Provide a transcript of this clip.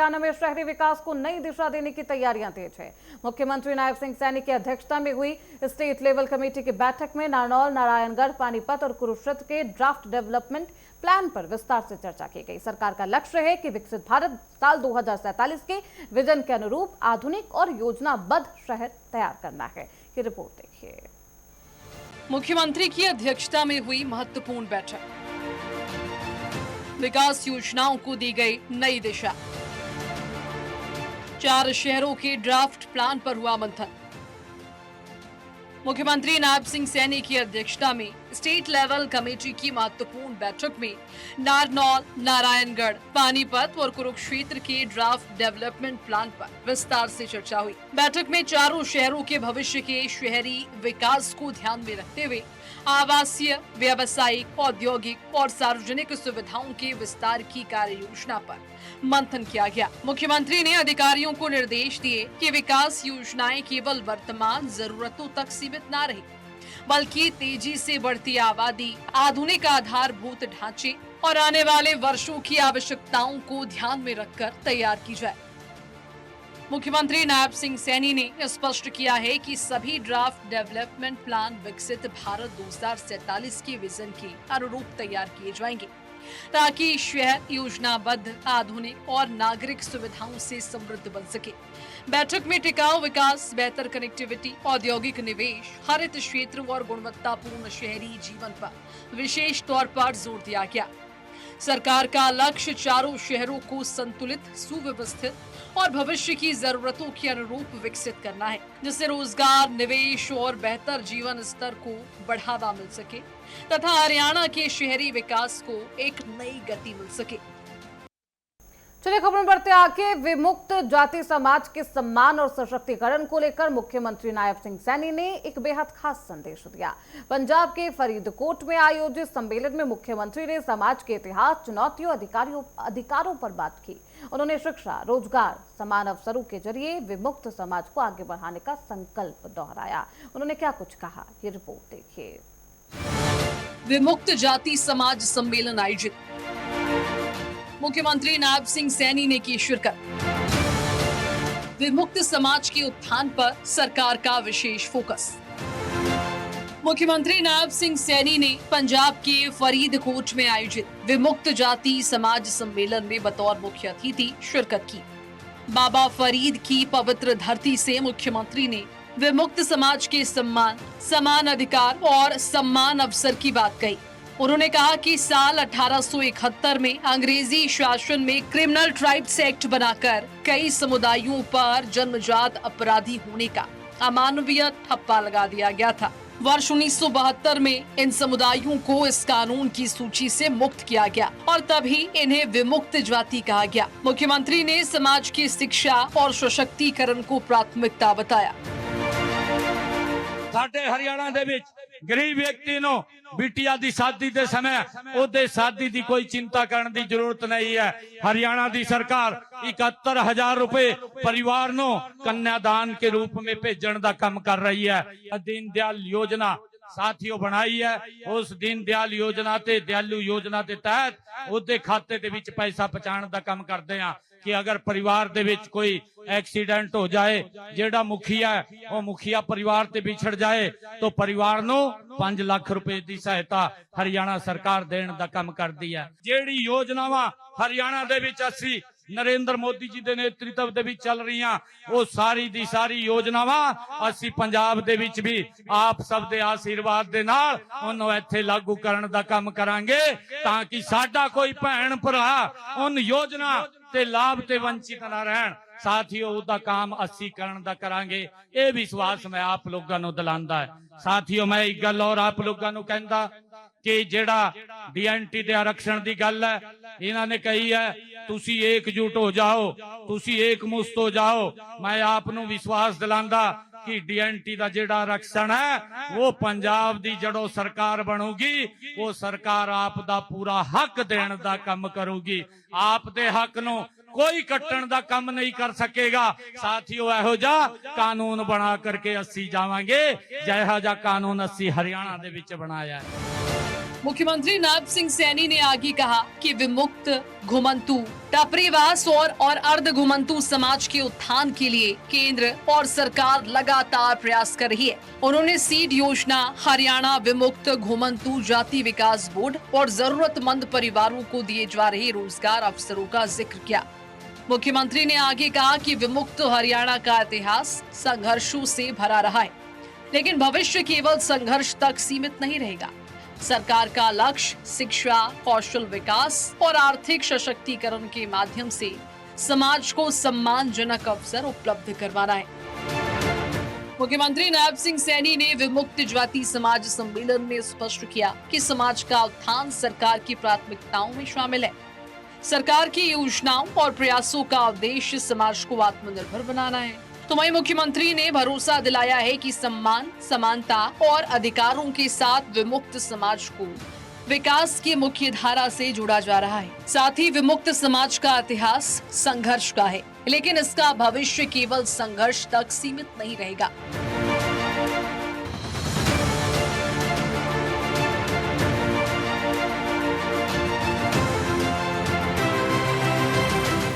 हरियाणा में शहरी विकास को नई दिशा देने की तैयारियां तेज है। मुख्यमंत्री नायब सिंह सैनी की अध्यक्षता में हुई स्टेट लेवल कमेटी की बैठक में नारनौल, नारायणगढ़, पानीपत और कुरुक्षेत्र के ड्राफ्ट डेवलपमेंट प्लान पर विस्तार से चर्चा की गई। सरकार का लक्ष्य है कि विकसित भारत साल 2047 के विजन के अनुरूप आधुनिक और योजनाबद्ध शहर तैयार करना है। ये रिपोर्ट देखिए। मुख्यमंत्री की अध्यक्षता में हुई महत्वपूर्ण बैठक, विकास योजनाओं को दी गई नई दिशा, 4 शहरों के ड्राफ्ट प्लान पर हुआ मंथन। मुख्यमंत्री नायब सिंह सैनी की अध्यक्षता में स्टेट लेवल कमेटी की महत्वपूर्ण बैठक में नारनौल, नारायणगढ़, पानीपत और कुरुक्षेत्र के ड्राफ्ट डेवलपमेंट प्लान पर विस्तार से चर्चा हुई। बैठक में चारों शहरों के भविष्य के शहरी विकास को ध्यान में रखते हुए आवासीय, व्यावसायिक, औद्योगिक और सार्वजनिक सुविधाओं के विस्तार की कार्य योजना पर मंथन किया गया। मुख्यमंत्री ने अधिकारियों को निर्देश दिए कि विकास योजनाएं केवल वर्तमान जरूरतों तक सीमित न रहे, बल्कि तेजी से बढ़ती आबादी, आधुनिक आधारभूत ढांचे और आने वाले वर्षों की आवश्यकताओं को ध्यान में रखकर तैयार की जाए। मुख्यमंत्री नायब सिंह सैनी ने स्पष्ट किया है कि सभी ड्राफ्ट डेवलपमेंट प्लान विकसित भारत 2047 के विजन के अनुरूप तैयार किए जाएंगे, ताकि शहर योजनाबद्ध, आधुनिक और नागरिक सुविधाओं से समृद्ध बन सके। बैठक में टिकाऊ विकास, बेहतर कनेक्टिविटी, औद्योगिक निवेश, हरित क्षेत्र और गुणवत्तापूर्ण शहरी जीवन पर विशेष तौर पर जोर दिया गया। सरकार का लक्ष्य चारों शहरों को संतुलित, सुव्यवस्थित और भविष्य की जरूरतों के अनुरूप विकसित करना है, जिससे रोजगार, निवेश और बेहतर जीवन स्तर को बढ़ावा मिल सके तथा हरियाणा के शहरी विकास को एक नई गति मिल सके। चलिए खबरों बढ़ते आगे। विमुक्त जाति समाज के सम्मान और सशक्तिकरण को लेकर मुख्यमंत्री नायब सिंह सैनी ने एक बेहद खास संदेश दिया। पंजाब के फरीदकोट में आयोजित सम्मेलन में मुख्यमंत्री ने समाज के इतिहास, चुनौतियों, अधिकारों पर बात की। उन्होंने शिक्षा, रोजगार, समान अवसरों के जरिए विमुक्त समाज को आगे बढ़ाने का संकल्प दोहराया। उन्होंने क्या कुछ कहा, ये रिपोर्ट देखिए। विमुक्त जाति समाज सम्मेलन आयोजित, मुख्यमंत्री नायब सिंह सैनी ने की शिरकत। विमुक्त समाज के उत्थान पर सरकार का विशेष फोकस। मुख्यमंत्री नायब सिंह सैनी ने पंजाब के फरीदकोट में आयोजित विमुक्त जाति समाज सम्मेलन में बतौर मुख्य अतिथि शिरकत की। बाबा फरीद की पवित्र धरती से मुख्यमंत्री ने विमुक्त समाज के सम्मान, समान अधिकार और समान अवसर की बात कही। उन्होंने कहा कि साल 1871 में अंग्रेजी शासन में क्रिमिनल ट्राइब्स एक्ट बनाकर कई समुदायों पर जन्मजात अपराधी होने का अमानवीय ठप्पा लगा दिया गया था। वर्ष 1972 में इन समुदायों को इस कानून की सूची से मुक्त किया गया और तभी इन्हें विमुक्त जाति कहा गया। मुख्यमंत्री ने समाज की शिक्षा और सशक्तिकरण को प्राथमिकता बताया। साडे हरियाणा दे विच गरीब व्यक्ति नो बिटिया दी शादी दे समय ओदे शादी दी कोई चिंता करने दी जरूरत नहीं है। हरियाणा दी सरकार 71,000 रुपए परिवार नो कन्यादान के रूप में भेजण दा काम कर रही है। दीन दयाल योजना साथियों बनाई है। उस दीन दयाल योजना ते दयालु योजना के तहत ओदे खाते दे विच पैसा पहुंचाने दा काम करदे हां कि अगर परिवार दे विच कोई एक्सीडेंट हो जाए, जेड़ा मुखिया है वो मुखिया परिवार ते बिछड़ जाए तो परिवार नो 5 लाख रुपए की सहायता हरियाणा सरकार देने दा काम करदी है। जेड़ी योजनावां हरियाणा दे विच अस्सी नरेंद्र मोदी जी दे नेतृत्व दे विच चल रही वो सारी दी सारी योजनावां अस्सी पंजाब दे विच भी आप सब दे आशीर्वाद दे नाल उन्होंने इत्थे लागू करन दा काम करांगे ताकि साडा कोई भैन भरा उन योजना ते लाभ ते वंचित ना रहन। साथियों उदा काम अस्सी करन दा करांगे, ये विश्वास मैं आप लोगों नूं दिलांदा है। साथियों मैं एक गल और आप लोगों नूं कहंदा कि जेड़ा डीएनटी दे आरक्षण दी गल है, इन्हां ने कही है तुसी एकजुट हो जाओ, तुसी एक मुस्त हो जाओ। मैं आप नूं विश्वास दिलांदा कि डीएनटी दा जेड़ा आरक्षण है वो पंजाब दी जड़ों सरकार बनूगी, वो सरकार आप दा पूरा हक देने दा काम करूगी। आप दे हक नूं कोई कट्टण दा काम नहीं कर सकेगा। साथियों एहो जा कानून बना करके अस्सी जावांगे जहा जा कानून अस्सी हरियाणा दे विच बनाया है। मुख्यमंत्री नायब सिंह सैनी ने आगे कहा कि विमुक्त, घुमंतु, टपरीवास और अर्ध घुमंतु समाज के उत्थान के लिए केंद्र और सरकार लगातार प्रयास कर रही है। उन्होंने सीड योजना, हरियाणा विमुक्त घुमंतु जाति विकास बोर्ड और जरूरतमंद परिवारों को दिए जा रहे रोजगार अवसरों का जिक्र किया। मुख्यमंत्री ने आगे कहा कि विमुक्त हरियाणा का इतिहास संघर्षों से भरा रहा है, लेकिन भविष्य केवल संघर्ष तक सीमित नहीं रहेगा। सरकार का लक्ष्य शिक्षा, कौशल विकास और आर्थिक सशक्तिकरण के माध्यम से समाज को सम्मानजनक अवसर उपलब्ध करवाना है। मुख्यमंत्री नायब सिंह सैनी ने विमुक्त जाति समाज सम्मेलन में स्पष्ट किया कि समाज का उत्थान सरकार की प्राथमिकताओं में शामिल है। सरकार की योजनाओं और प्रयासों का उद्देश्य समाज को आत्मनिर्भर बनाना है। तो वहीं मुख्यमंत्री ने भरोसा दिलाया है कि सम्मान, समानता और अधिकारों के साथ विमुक्त समाज को विकास की मुख्य धारा से जोड़ा जा रहा है। साथ ही विमुक्त समाज का इतिहास संघर्ष का है, लेकिन इसका भविष्य केवल संघर्ष तक सीमित नहीं रहेगा।